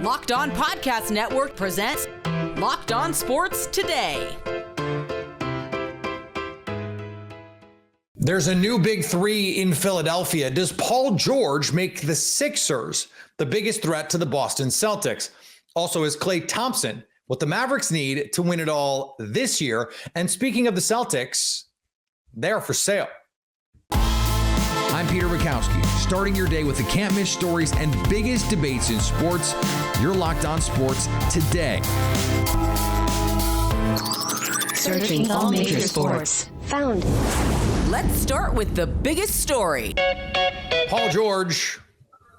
Locked On Podcast Network presents Locked On Sports Today. There's a new big three in Philadelphia. Does Paul George make the Sixers the biggest threat to the Boston Celtics? Also, is Klay Thompson what the Mavericks need to win it all this year? And speaking of the Celtics, they're for sale. I'm Peter Bukowski, starting your day with the can't-miss stories and biggest debates in sports. You're Locked On Sports Today. Searching all major sports. Found. Let's start with the biggest story. Paul George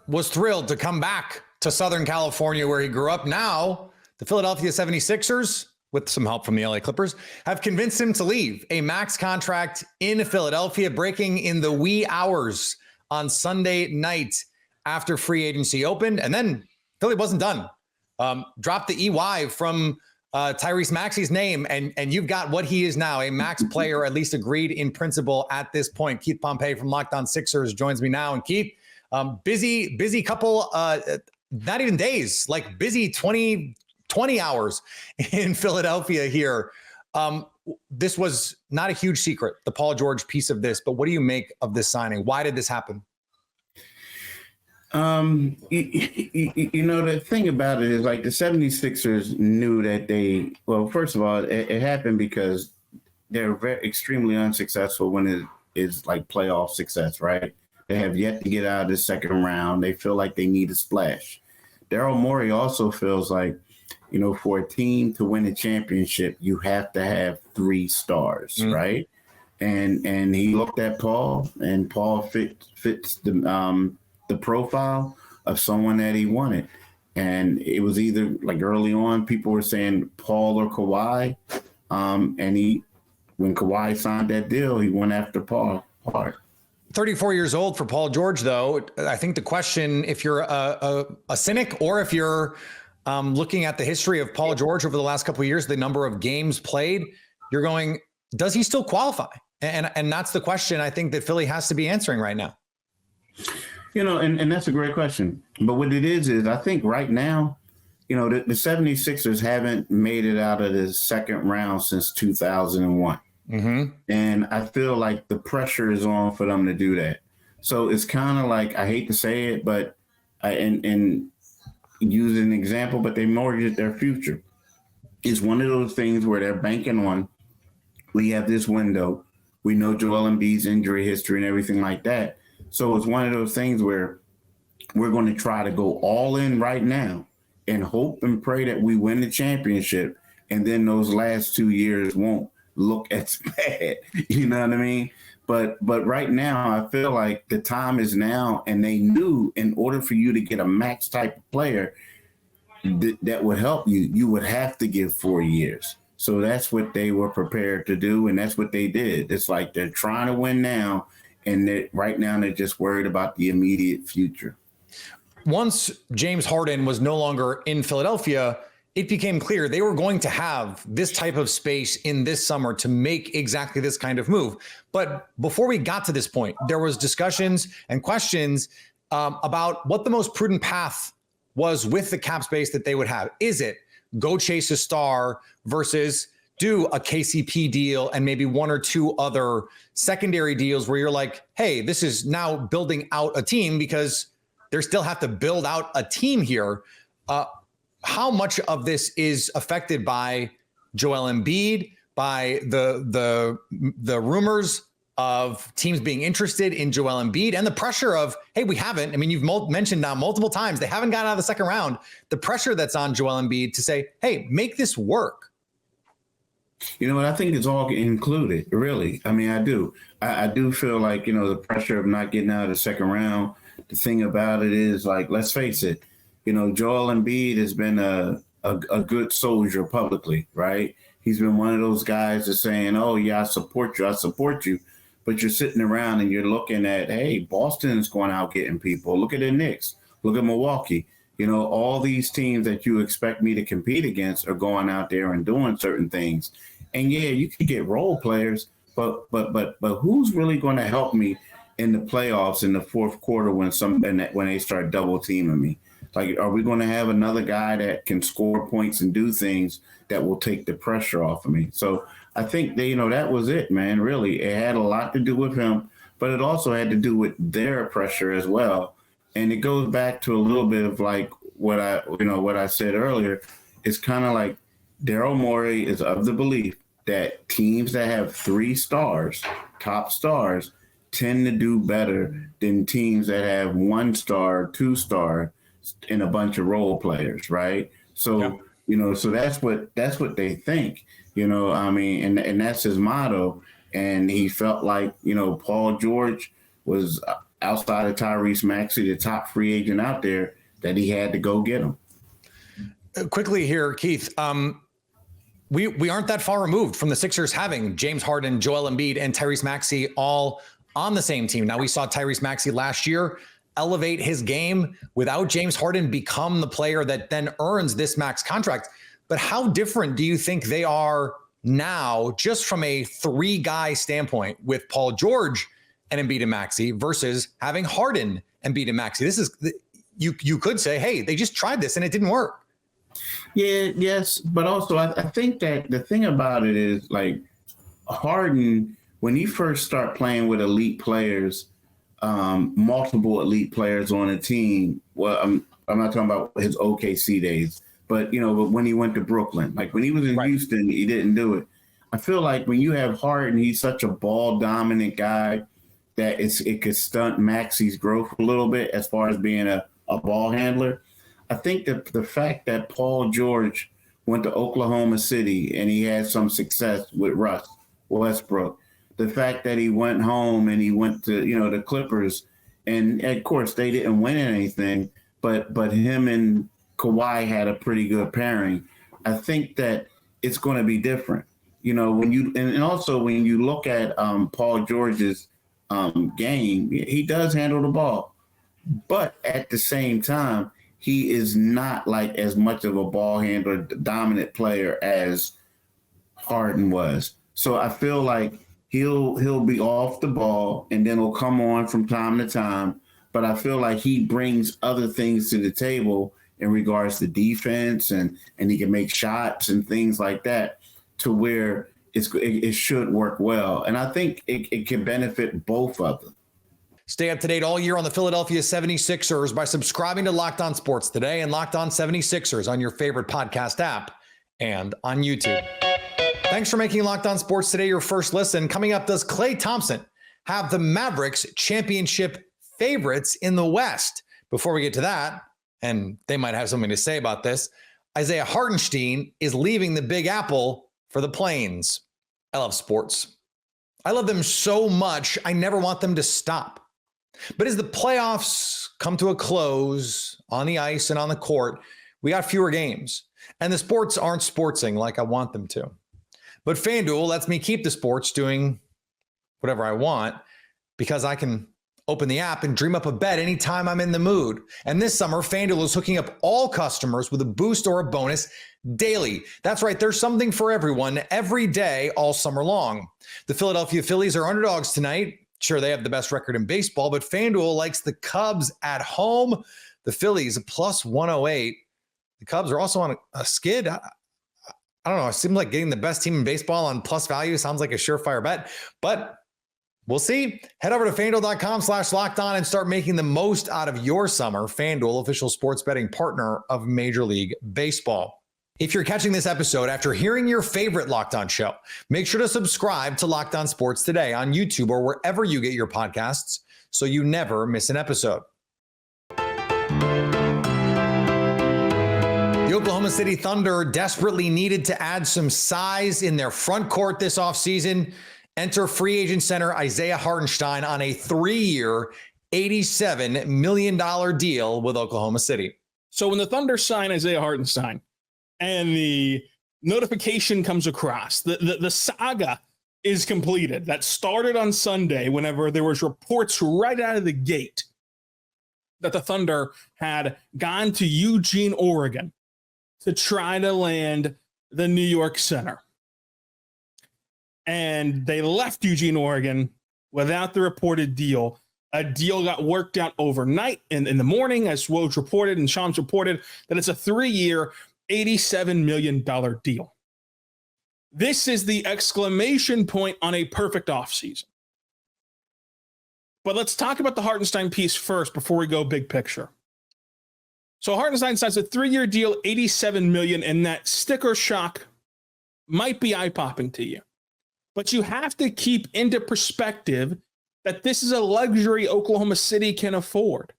was thrilled to come back to Southern California where he grew up. Now, the Philadelphia 76ers, with some help from the LA Clippers, have convinced him to leave a max contract in Philadelphia, breaking in the wee hours on Sunday night after free agency opened. And then Philly wasn't done. Dropped the EY from Tyrese Maxey's name, and you've got what he is now, a max player, at least agreed in principle at this point. Keith Pompey from Locked On Sixers joins me now. And Keith, busy couple, not even days, like busy 20 hours in Philadelphia here. This was not a huge secret, the Paul George piece of this, but what do you make of this signing? Why did this happen? The thing about it is, like, the 76ers knew that first of all, it happened because they're extremely unsuccessful when it is like playoff success, right? They have yet to get out of the second round. They feel like they need a splash. Daryl Morey also feels like, for a team to win a championship, you have to have 3 stars, right? And he looked at Paul, and Paul fits the profile of someone that he wanted. And it was either, like, early on, people were saying Paul or Kawhi. And when Kawhi signed that deal, he went after Paul hard. 34 years old for Paul George, though. I think the question, if you're a cynic or if you're looking at the history of Paul George over the last couple of years, the number of games played, you're going, does he still qualify? And that's the question I think that Philly has to be answering right now. And that's a great question. But what it is I think right now, the 76ers haven't made it out of the second round since 2001. Mm-hmm. And I feel like the pressure is on for them to do that. So it's kind of like, I hate to say it, but and use an example, but they mortgage their future. It's one of those things where they're banking on, we have this window. We know Joel Embiid's injury history and everything like that. So it's one of those things where we're going to try to go all in right now and hope and pray that we win the championship. And then those last 2 years won't look as bad. You know what I mean? But right now, I feel like the time is now, and they knew in order for you to get a max type of player that would help you, you would have to give 4 years. So that's what they were prepared to do, and that's what they did. It's like they're trying to win now, and right now they're just worried about the immediate future. Once James Harden was no longer in Philadelphia, it became clear they were going to have this type of space in this summer to make exactly this kind of move. But before we got to this point, there was discussions and questions about what the most prudent path was with the cap space that they would have. Is it go chase a star versus do a KCP deal and maybe 1 or 2 other secondary deals where you're like, hey, this is now building out a team, because they still have to build out a team here. How much of this is affected by Joel Embiid, by the rumors of teams being interested in Joel Embiid, and the pressure of, hey, we haven't. I mean, you've mentioned now multiple times they haven't gotten out of the second round. The pressure that's on Joel Embiid to say, hey, make this work. You know what? I think it's all included, really. I mean, I do. I do feel like, the pressure of not getting out of the second round. The thing about it is, like, let's face it, Joel Embiid has been a good soldier publicly, right? He's been one of those guys that's saying, oh, yeah, I support you. But you're sitting around and you're looking at, hey, Boston is going out getting people. Look at the Knicks. Look at Milwaukee. All these teams that you expect me to compete against are going out there and doing certain things. And, yeah, you can get role players, but who's really going to help me in the playoffs in the fourth quarter when they start double teaming me? Like, are we going to have another guy that can score points and do things that will take the pressure off of me? So I think that was it, man. Really, it had a lot to do with him, but it also had to do with their pressure as well. And it goes back to a little bit of like what I said earlier. It's kind of like Daryl Morey is of the belief that teams that have 3 stars, top stars, tend to do better than teams that have 1 star, 2 star, and a bunch of role players, right? So, so that's what they think, and that's his motto. And he felt like, Paul George was outside of Tyrese Maxey, the top free agent out there, that he had to go get him. Quickly here, Keith, we aren't that far removed from the Sixers having James Harden, Joel Embiid, and Tyrese Maxey all on the same team. Now, we saw Tyrese Maxey last year elevate his game without James Harden, become the player that then earns this max contract. But how different do you think they are now, just from a 3-guy standpoint, with Paul George and Embiid and Maxey versus having Harden, Embiid and Maxey? This is, you could say, hey, they just tried this and it didn't work. Yeah, yes. But also I think that the thing about it is, like, Harden, when you first start playing with elite players, multiple elite players on a team. Well, I'm not talking about his OKC days, but when he went to Brooklyn, like when he was in Houston, he didn't do it. I feel like when you have Harden, he's such a ball dominant guy that it could stunt Maxey's growth a little bit as far as being a ball handler. I think that the fact that Paul George went to Oklahoma City and he had some success with Russ Westbrook, the fact that he went home and he went to, the Clippers, and of course they didn't win anything, but him and Kawhi had a pretty good pairing. I think that it's going to be different, and also when you look at Paul George's game, he does handle the ball, but at the same time, he is not like as much of a ball handler, dominant player as Harden was. So I feel like he'll be off the ball and then he'll come on from time to time. But I feel like he brings other things to the table in regards to defense, and he can make shots and things like that, to where it should work well. And I think it can benefit both of them. Stay up to date all year on the Philadelphia 76ers by subscribing to Locked On Sports Today and Locked On 76ers on your favorite podcast app and on YouTube. Thanks for making Locked On Sports Today your first listen. Coming up, does Klay Thompson have the Mavericks championship favorites in the West? Before we get to that, and they might have something to say about this, Isaiah Hartenstein is leaving the Big Apple for the Plains. I love sports. I love them so much, I never want them to stop. But as the playoffs come to a close on the ice and on the court, we got fewer games, and the sports aren't sportsing like I want them to. But FanDuel lets me keep the sports doing whatever I want, because I can open the app and dream up a bet anytime I'm in the mood. And this summer, FanDuel is hooking up all customers with a boost or a bonus daily. That's right, there's something for everyone every day all summer long. The Philadelphia Phillies are underdogs tonight. Sure, they have the best record in baseball, but FanDuel likes the Cubs at home. The Phillies, plus 108. The Cubs are also on a skid. I don't know. It seems like getting the best team in baseball on plus value sounds like a surefire bet, but we'll see. Head over to FanDuel.com/lockedon and start making the most out of your summer. FanDuel, official sports betting partner of Major League Baseball. If you're catching this episode after hearing your favorite Locked On show, make sure to subscribe to Locked On Sports Today on YouTube or wherever you get your podcasts so you never miss an episode. The Oklahoma City Thunder desperately needed to add some size in their front court this offseason. Enter free agent center Isaiah Hartenstein on a 3-year, $87 million deal with Oklahoma City. So when the Thunder sign Isaiah Hartenstein and the notification comes across, the saga is completed. That started on Sunday whenever there was reports right out of the gate that the Thunder had gone to Eugene, Oregon to try to land the New York center. And they left Eugene, Oregon without the reported deal A deal got worked out overnight in the morning, as Woj reported and Shams reported, that it's a 3-year, $87 million deal. This is the exclamation point on a perfect offseason. But let's talk about the Hartenstein piece first before we go big picture. So Hartenstein signs a 3-year deal, $87 million, and that sticker shock might be eye-popping to you. But you have to keep into perspective that this is a luxury Oklahoma City can afford.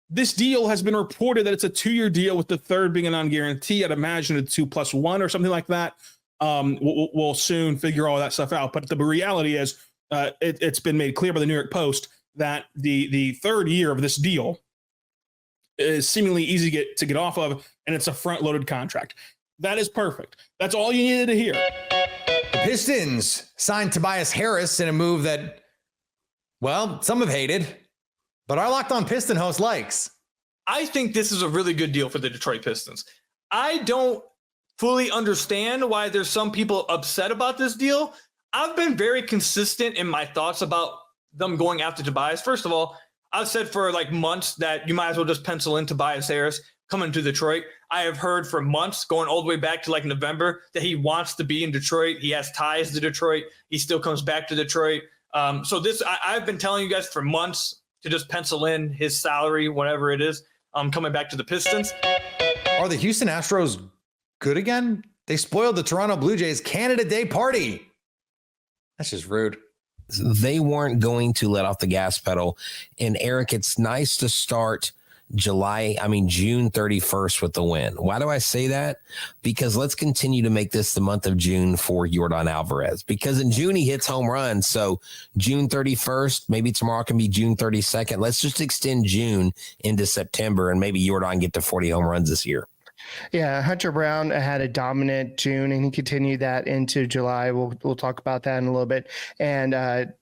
This deal has been reported that it's a 2-year deal with the third being a non-guarantee. I'd imagine it's 2+1 or something like that. We'll soon figure all that stuff out. But the reality is it's been made clear by the New York Post that the third year of this deal is seemingly easy to get off of, and it's a front-loaded contract. That is perfect. That's all you needed to hear. The Pistons signed Tobias Harris in a move that, well, some have hated, but our Locked On Piston host likes. I think this is a really good deal for the Detroit Pistons. I don't fully understand why there's some people upset about this deal. I've been very consistent in my thoughts about them going after Tobias. First of all, I've said for like months that you might as well just pencil in Tobias Harris coming to Detroit. I have heard for months, going all the way back to like November, that he wants to be in Detroit. He has ties to Detroit. He still comes back to Detroit. So this, I've been telling you guys for months to just pencil in his salary, whatever it is, coming back to the Pistons. Are the Houston Astros good again? They spoiled the Toronto Blue Jays Canada Day party. That's just rude. They weren't going to let off the gas pedal. And Eric, it's nice to start June 31st with the win. Why do I say that? Because let's continue to make this the month of June for Yordan Alvarez, because in June he hits home runs. So June 31st, maybe tomorrow can be June 32nd. Let's just extend June into September and maybe Yordan get to 40 home runs this year. Yeah, Hunter Brown had a dominant June, and he continued that into July. We'll talk about that in a little bit. And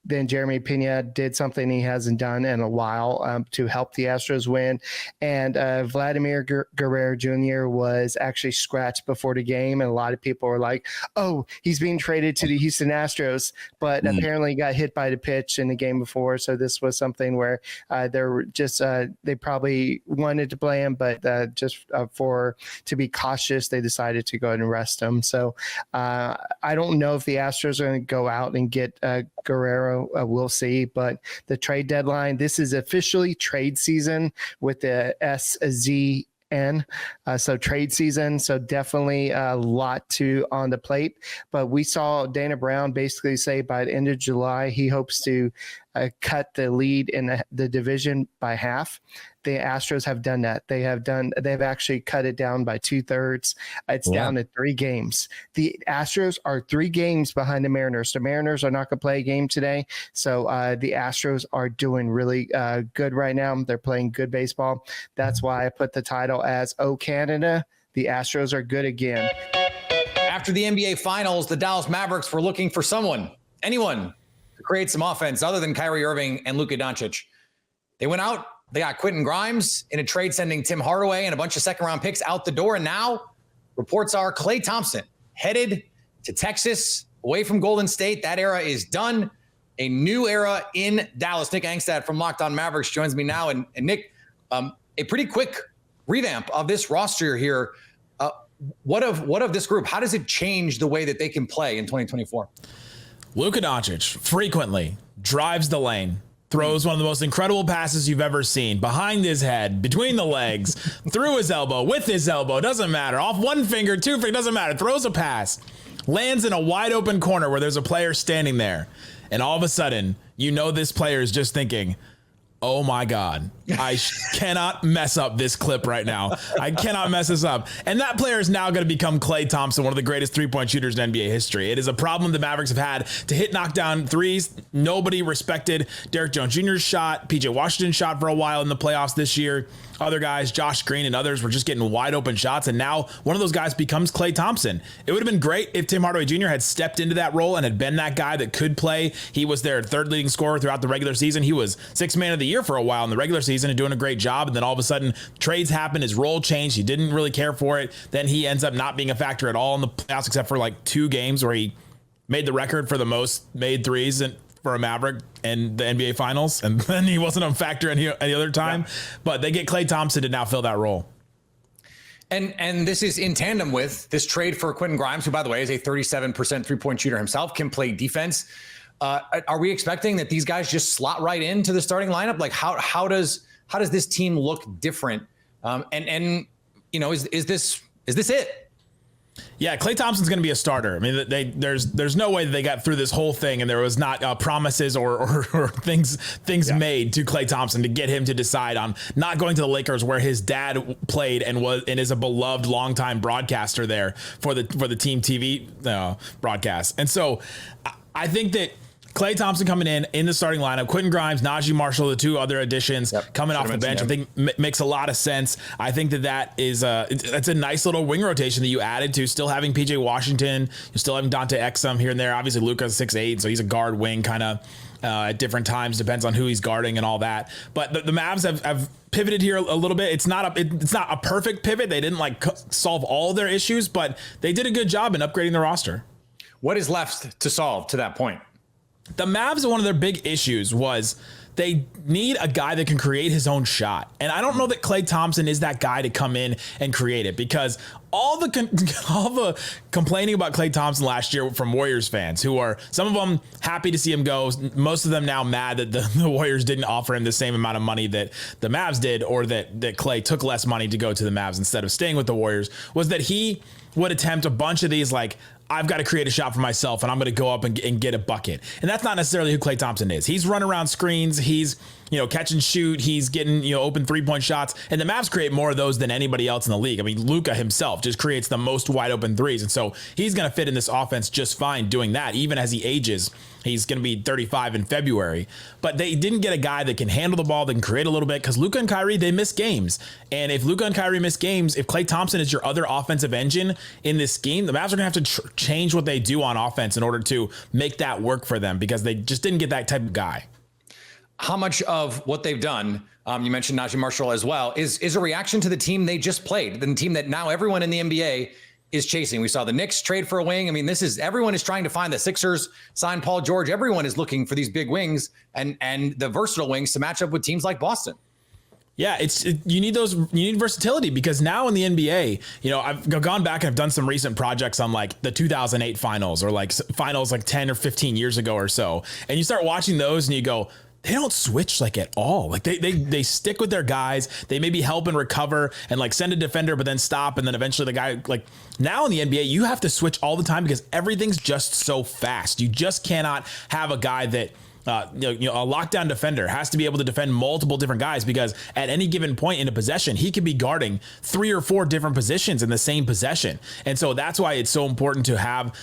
then Jeremy Pena did something he hasn't done in a while to help the Astros win. And Vladimir Guerrero Jr. was actually scratched before the game, and a lot of people were like, "Oh, he's being traded to the Houston Astros," but apparently he got hit by the pitch in the game before. So this was something where they probably wanted to play him, but to be cautious, they decided to go ahead and rest him. So I don't know if the Astros are going to go out and get Guerrero. We'll see. But the trade deadline, this is officially trade season with the SZN. So trade season. So definitely a lot on the plate. But we saw Dana Brown basically say by the end of July, he hopes to cut the lead in the division by half. The Astros have done that. They've actually cut it down by 2/3. It's down to 3 games. The Astros are 3 games behind the Mariners. The Mariners are not going to play a game today. So the Astros are doing really good right now. They're playing good baseball. That's why I put the title as "Oh Canada, the Astros are good again." After the NBA Finals, the Dallas Mavericks were looking for anyone to create some offense other than Kyrie Irving and Luka Doncic. They went out. They got Quentin Grimes in a trade, sending Tim Hardaway and a bunch of second-round picks out the door. And now reports are Klay Thompson headed to Texas, away from Golden State. That era is done. A new era in Dallas. Nick Angstad from Locked On Mavericks joins me now. And Nick, a pretty quick revamp of this roster here. What of this group? How does it change the way that they can play in 2024? Luka Doncic frequently drives the lane, throws one of the most incredible passes you've ever seen, behind his head, between the legs, through his elbow, with his elbow, doesn't matter, off one finger, 2 fingers, doesn't matter, throws a pass, lands in a wide open corner where there's a player standing there, and all of a sudden, you know this player is just thinking, "Oh my God, I cannot mess up this clip right now. I cannot mess this up." And that player is now going to become Klay Thompson, one of the greatest three-point shooters in NBA history. It is a problem the Mavericks have had to hit knockdown threes. Nobody respected Derrick Jones Jr.'s shot. PJ Washington's shot for a while in the playoffs this year. Other guys, Josh Green and others, were just getting wide open shots. And now one of those guys becomes Klay Thompson. It would have been great if Tim Hardaway Jr. had stepped into that role and had been that guy that could play. He was their third leading scorer throughout the regular season. He was sixth man of the year for a while in the regular season and doing a great job. And then all of a sudden trades happened. His role changed. He didn't really care for it. Then he ends up not being a factor at all in the playoffs, except for like 2 games where he made the record for the most made threes and for a Maverick in the NBA Finals, and then he wasn't a factor any other time. Yeah. But they get Klay Thompson to now fill that role. And this is in tandem with this trade for Quentin Grimes, who, by the way, is a 37% three-point shooter himself, can play defense. Are we expecting that these guys just slot right into the starting lineup? Like, how does this team look different? And you know, is this it? Yeah, Klay Thompson's going to be a starter. I mean, there's no way that they got through this whole thing and there was not promises or things made to Klay Thompson to get him to decide on not going to the Lakers, where his dad played and is a beloved longtime broadcaster there for the team TV broadcast. And so I think that Klay Thompson coming in the starting lineup, Quentin Grimes, Najee Marshall, the two other additions coming off the bench, I think makes a lot of sense. I think that is that's a nice little wing rotation that you added to, still having PJ Washington, you're still having Dante Exum here and there. Obviously Luka's 6'8", so he's a guard wing kind of at different times, depends on who he's guarding and all that. But the Mavs have pivoted here a little bit. It's not a perfect pivot. They didn't solve all their issues, but they did a good job in upgrading the roster. What is left to solve to that point? The Mavs, one of their big issues was they need a guy that can create his own shot. And I don't know that Klay Thompson is that guy to come in and create it, because all the complaining about Klay Thompson last year from Warriors fans, who are some of them happy to see him go, most of them now mad that the Warriors didn't offer him the same amount of money that the Mavs did, or that Klay took less money to go to the Mavs instead of staying with the Warriors, was that he would attempt a bunch of these I've got to create a shot for myself and I'm going to go up and get a bucket. And that's not necessarily who Klay Thompson is. He's running around screens. He's, catch and shoot. He's getting, open 3-point shots. And the Mavs create more of those than anybody else in the league. I mean, Luka himself just creates the most wide open threes. And so he's going to fit in this offense just fine doing that, even as he ages. He's going to be 35 in February. But they didn't get a guy that can handle the ball, that can create a little bit, because Luka and Kyrie, they miss games. And if Luka and Kyrie miss games, if Klay Thompson is your other offensive engine in this scheme, the Mavs are going to have to change what they do on offense in order to make that work for them, because they just didn't get that type of guy. How much of what they've done, you mentioned Najee Marshall as well, is a reaction to the team they just played, the team that now everyone in the NBA is chasing? We saw the Knicks trade for a wing. I mean, everyone is trying to find the Sixers, sign Paul George. Everyone is looking for these big wings and the versatile wings to match up with teams like Boston. Yeah, you need versatility, because now in the NBA, I've gone back and I've done some recent projects on the 2008 finals, or finals 10 or 15 years ago or so. And you start watching those and you go, they don't switch at all. They stick with their guys. They maybe help and recover and send a defender, but then stop. And then eventually the guy, now in the NBA, you have to switch all the time because everything's just so fast. You just cannot have a guy that, a lockdown defender has to be able to defend multiple different guys, because at any given point in a possession, he could be guarding 3 or 4 different positions in the same possession. And so that's why it's so important to have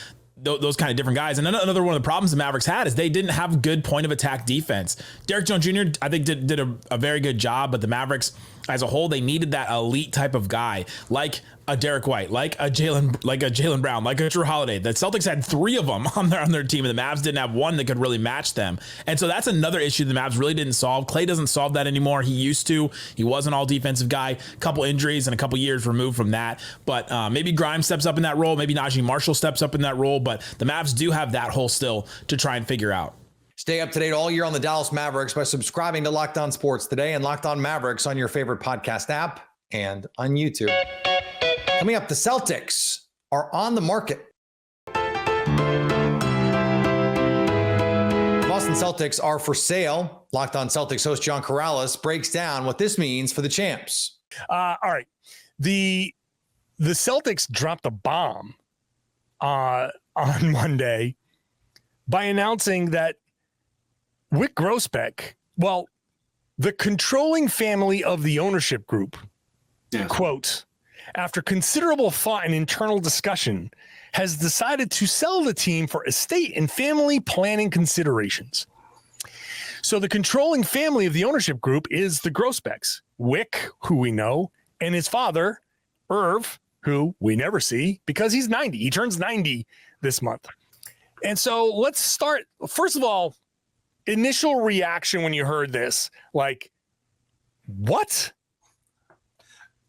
those kind of different guys. And another one of the problems the Mavericks had is they didn't have good point of attack defense. Derek Jones Jr., I think, did a very good job, but the Mavericks as a whole, they needed that elite type of guy, like a Derek White, like a Jaylen Brown, like a Drew Holiday. The Celtics had 3 of them on their team, and the Mavs didn't have one that could really match them. And so that's another issue the Mavs really didn't solve. Klay doesn't solve that anymore. He used to. He was an all defensive guy. Couple injuries and a couple years removed from that. But maybe Grimes steps up in that role. Maybe Najee Marshall steps up in that role. But the Mavs do have that hole still to try and figure out. Stay up to date all year on the Dallas Mavericks by subscribing to Locked On Sports Today and Locked On Mavericks on your favorite podcast app and on YouTube. Coming up, the Celtics are on the market. Boston Celtics are for sale. Locked On Celtics host John Corrales breaks down what this means for the champs. All right. The Celtics dropped a bomb on Monday by announcing that Wyc Grousbeck, the controlling family of the ownership group, quote, after considerable thought and internal discussion, has decided to sell the team for estate and family planning considerations. So the controlling family of the ownership group is the Grousbecks, Wyc, who we know, and his father, Irv, who we never see because he's 90. He turns 90 this month. And so let's start. First of all, initial reaction when you heard this, what?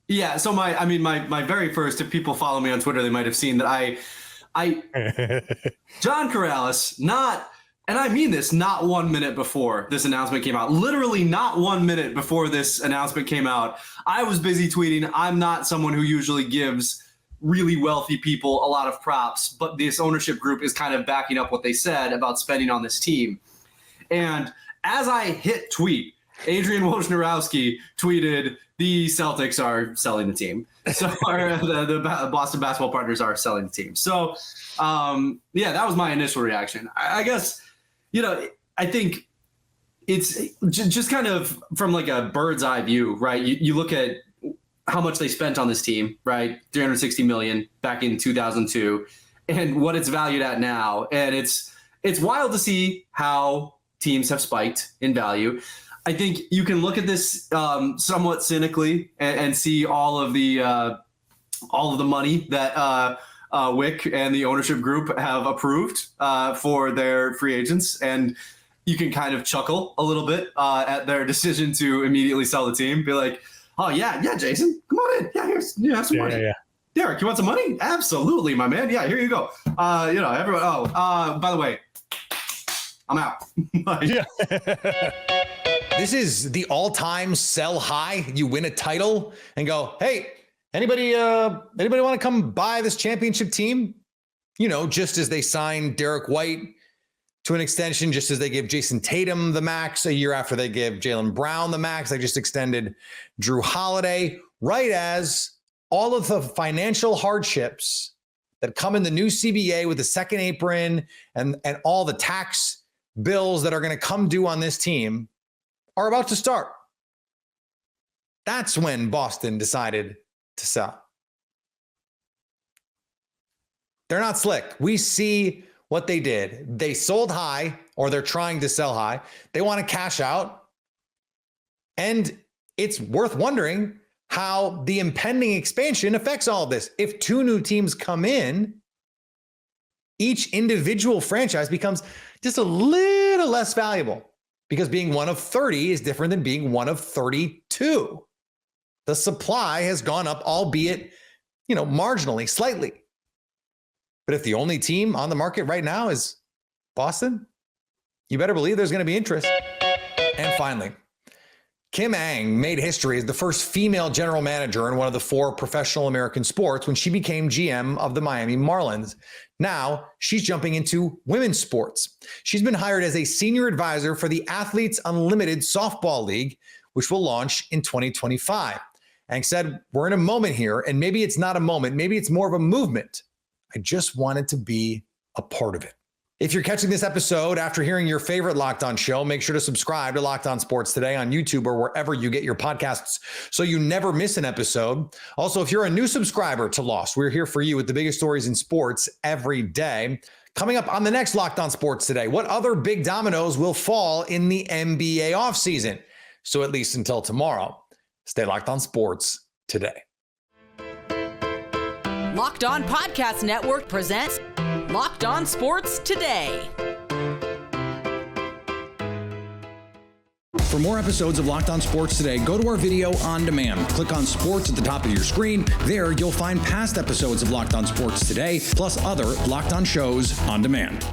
Yeah. So my very first, if people follow me on Twitter, they might have seen that I John Corrales, not and I mean this, not 1 minute before this announcement came out, literally not 1 minute before this announcement came out, I was busy tweeting. I'm not someone who usually gives really wealthy people a lot of props, but this ownership group is kind of backing up what they said about spending on this team. And as I hit tweet, Adrian Wojnarowski tweeted, the Celtics are selling the team. So the Boston Basketball Partners are selling the team. So, yeah, that was my initial reaction. I guess, I think it's just kind of from like a bird's eye view, right? You look at how much they spent on this team, right? $360 million back in 2002 and what it's valued at now. And it's wild to see how teams have spiked in value. I think you can look at this somewhat cynically and see all of the money that Wick and the ownership group have approved for their free agents, and you can kind of chuckle a little bit at their decision to immediately sell the team. Be like, oh yeah, Jason, come on in. Yeah, have some money. Yeah. Derek, you want some money? Absolutely, my man. Yeah, here you go. Everyone. Oh, by the way, I'm out. Yeah. This is the all-time sell high. You win a title and go, hey, anybody want to come buy this championship team? Just as they signed Derek White to an extension, just as they give Jason Tatum the max a year after they give Jaylen Brown the max, they just extended Drew Holiday, right as all of the financial hardships that come in the new CBA with the second apron and all the tax bills that are going to come due on this team are about to start. That's when Boston decided to sell. They're not slick. We see what they did. They sold high, or they're trying to sell high. They want to cash out. And it's worth wondering how the impending expansion affects all of this. If two new teams come in, each individual franchise becomes just a little less valuable, because being one of 30 is different than being one of 32. The supply has gone up, albeit, marginally, slightly. But if the only team on the market right now is Boston, you better believe there's going to be interest. And finally, Kim Ang made history as the first female general manager in one of the 4 professional American sports when she became GM of the Miami Marlins. Now she's jumping into women's sports. She's been hired as a senior advisor for the Athletes Unlimited Softball League, which will launch in 2025. Ang said, we're in a moment here, and maybe it's not a moment. Maybe it's more of a movement. I just wanted to be a part of it. If you're catching this episode after hearing your favorite Locked On show, make sure to subscribe to Locked On Sports Today on YouTube or wherever you get your podcasts so you never miss an episode. Also, if you're a new subscriber to Lost, we're here for you with the biggest stories in sports every day. Coming up on the next Locked On Sports Today, what other big dominoes will fall in the NBA offseason? So at least until tomorrow, stay locked on sports today. Locked On Podcast Network presents Locked On Sports Today. For more episodes of Locked On Sports Today, go to our video on demand. Click on sports at the top of your screen. There, you'll find past episodes of Locked On Sports Today, plus other Locked On shows on demand.